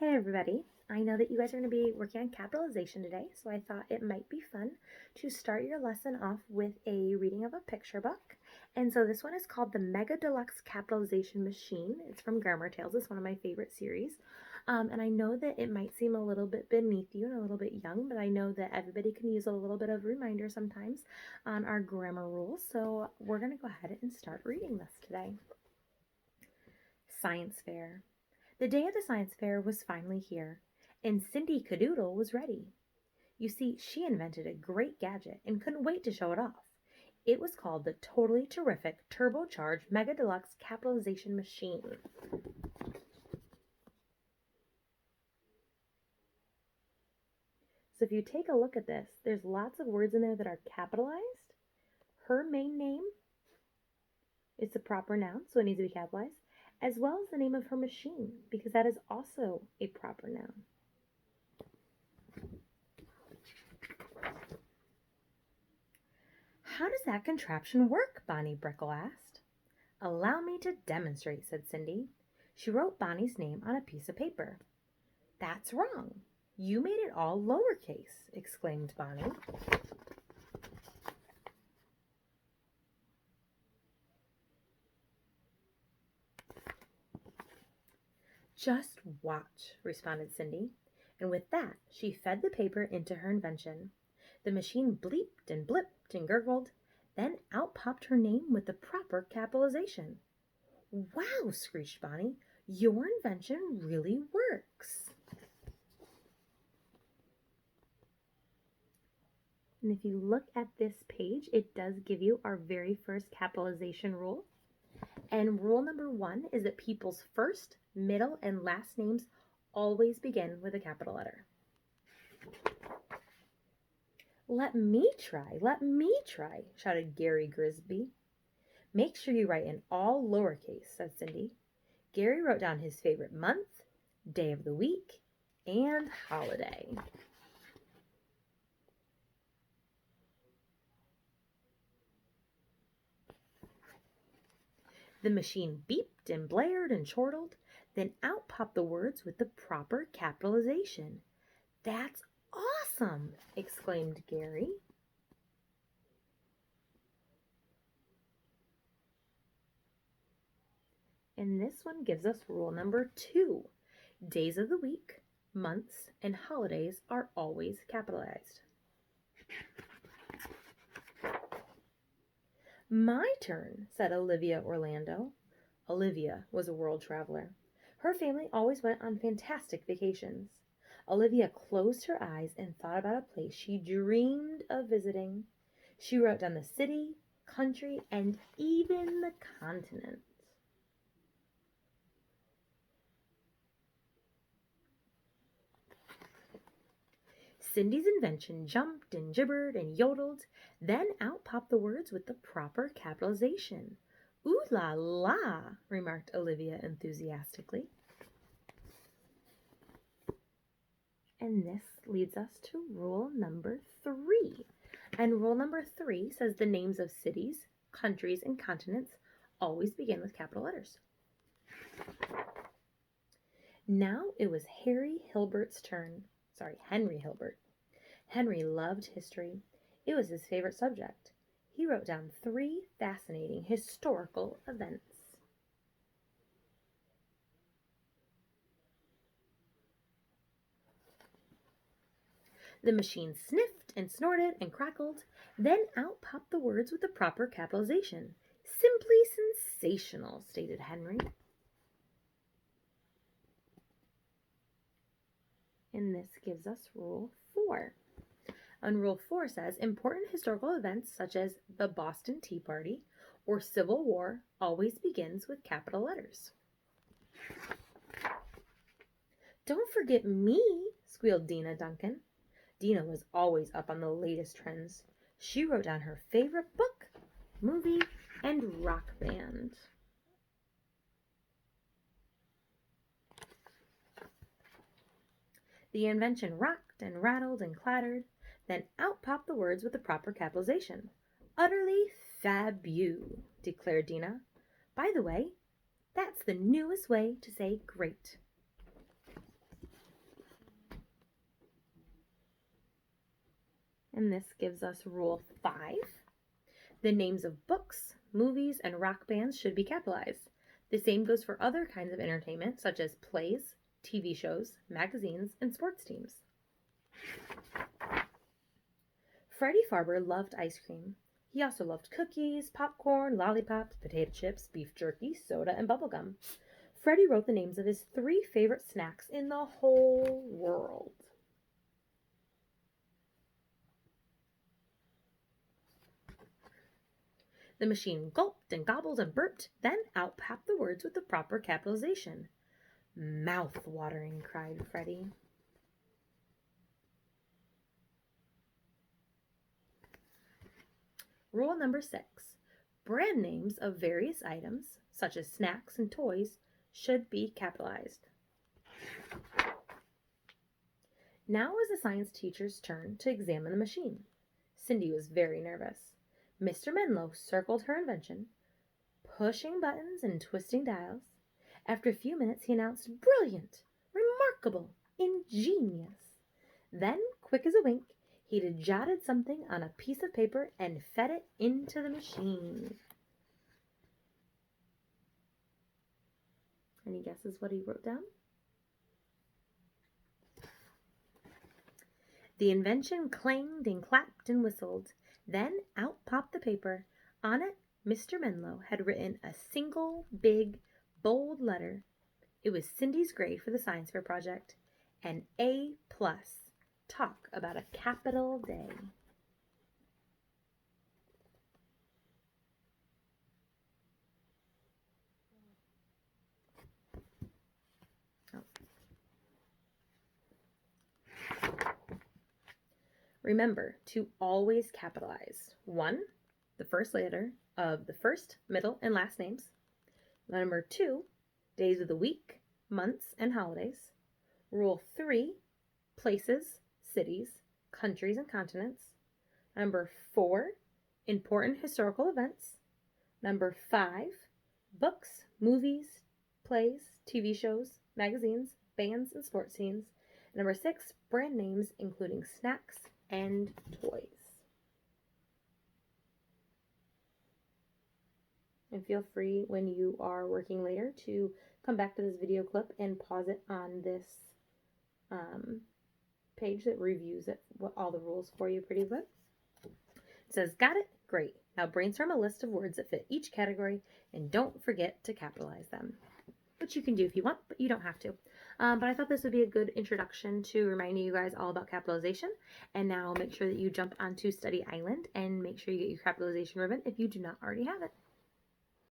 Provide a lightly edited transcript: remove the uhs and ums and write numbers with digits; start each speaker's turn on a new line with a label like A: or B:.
A: Hey everybody, I know that you guys are going to be working on capitalization today, so I thought it might be fun to start your lesson off with a reading of a picture book. And so this one is called the Mega-Deluxe Capitalization Machine. It's from Grammar Tales. It's one of my favorite series. And I know that it might seem a little bit beneath you and a little bit young, but I know that everybody can use a little bit of reminder sometimes on our grammar rules. So we're going to go ahead and start reading this today. Science Fair. The day of the science fair was finally here, and Cindy Cadoodle was ready. You see, she invented a great gadget and couldn't wait to show it off. It was called the totally terrific turbocharged Mega-Deluxe Capitalization Machine. So if you take a look at this, there's lots of words in there that are capitalized. Her main name is the proper noun, so it needs to be capitalized, as well as the name of her machine, because that is also a proper noun. How does that contraption work? Bonnie Brickle asked. Allow me to demonstrate, said Cindy. She wrote Bonnie's name on a piece of paper. That's wrong. You made it all lowercase, exclaimed Bonnie. Just watch, responded Cindy, and with that she fed the paper into her invention. The machine bleeped and blipped and gurgled, then out popped her name with the proper capitalization. Wow, screeched Bonnie, your invention really works. And if you look at this page, it does give you our very first capitalization rule. And rule number 1 is that people's first, middle, and last names always begin with a capital letter. Let me try, shouted Gary Grisby. Make sure you write in all lowercase, said Cindy. Gary wrote down his favorite month, day of the week, and holiday. The machine beeped and blared and chortled, then out popped the words with the proper capitalization. That's awesome, exclaimed Gary. And this one gives us rule number 2. Days of the week, months, and holidays are always capitalized. My turn, said Olivia Orlando. Olivia was a world traveler. Her family always went on fantastic vacations. Olivia closed her eyes and thought about a place she dreamed of visiting. She wrote down the city, country, and even the continent. Cindy's invention jumped and gibbered and yodeled, then out popped the words with the proper capitalization. Ooh la la, remarked Olivia enthusiastically. And this leads us to rule number 3. And rule number 3 says the names of cities, countries, and continents always begin with capital letters. Now it was Henry Hilbert's turn. Henry Hilbert. Henry loved history. It was his favorite subject. He wrote down 3 fascinating historical events. The machine sniffed and snorted and crackled, then out popped the words with the proper capitalization. Simply sensational, stated Henry. And this gives us rule 4. And rule 4 says important historical events such as the Boston Tea Party or Civil War always begins with capital letters. Don't forget me, squealed Dina Duncan. Dina was always up on the latest trends. She wrote down her favorite book, movie, and rock band. The invention rocked and rattled and clattered, then out popped the words with the proper capitalization. Utterly fabu, declared Dina. By the way, that's the newest way to say great. And this gives us Rule 5. The names of books, movies, and rock bands should be capitalized. The same goes for other kinds of entertainment, such as plays, TV shows, magazines, and sports teams. Freddie Farber loved ice cream. He also loved cookies, popcorn, lollipops, potato chips, beef jerky, soda, and bubblegum. Freddie wrote the names of his 3 favorite snacks in the whole world. The machine gulped and gobbled and burped, then out popped the words with the proper capitalization. "Mouth-watering," cried Freddie. Rule number 6. Brand names of various items, such as snacks and toys, should be capitalized. Now was the science teacher's turn to examine the machine. Cindy was very nervous. Mr. Menlo circled her invention, pushing buttons and twisting dials. After a few minutes, he announced, "Brilliant! Remarkable! Ingenious!" Then, quick as a wink, he'd jotted something on a piece of paper and fed it into the machine. Any guesses what he wrote down? The invention clanged and clapped and whistled. Then out popped the paper. On it, Mr. Menlo had written a single, big, bold letter. It was Cindy's grade for the science fair project. An A+. Talk about a capital day. Remember to always capitalize. 1, the first letter of the first, middle, and last names. Number 2, days of the week, months, and holidays. Rule 3, places, cities, countries, and continents. Number 4, important historical events. Number 5, books, movies, plays, TV shows, magazines, bands, and sports teams. Number 6, brand names including snacks and toys. And feel free when you are working later to come back to this video clip and pause it on this page that reviews it, all the rules for you pretty good. It says, "Got it? Great. Now brainstorm a list of words that fit each category and don't forget to capitalize them." Which you can do if you want, but you don't have to. But I thought this would be a good introduction to reminding you guys all about capitalization. And now make sure that you jump onto Study Island and make sure you get your capitalization ribbon if you do not already have it.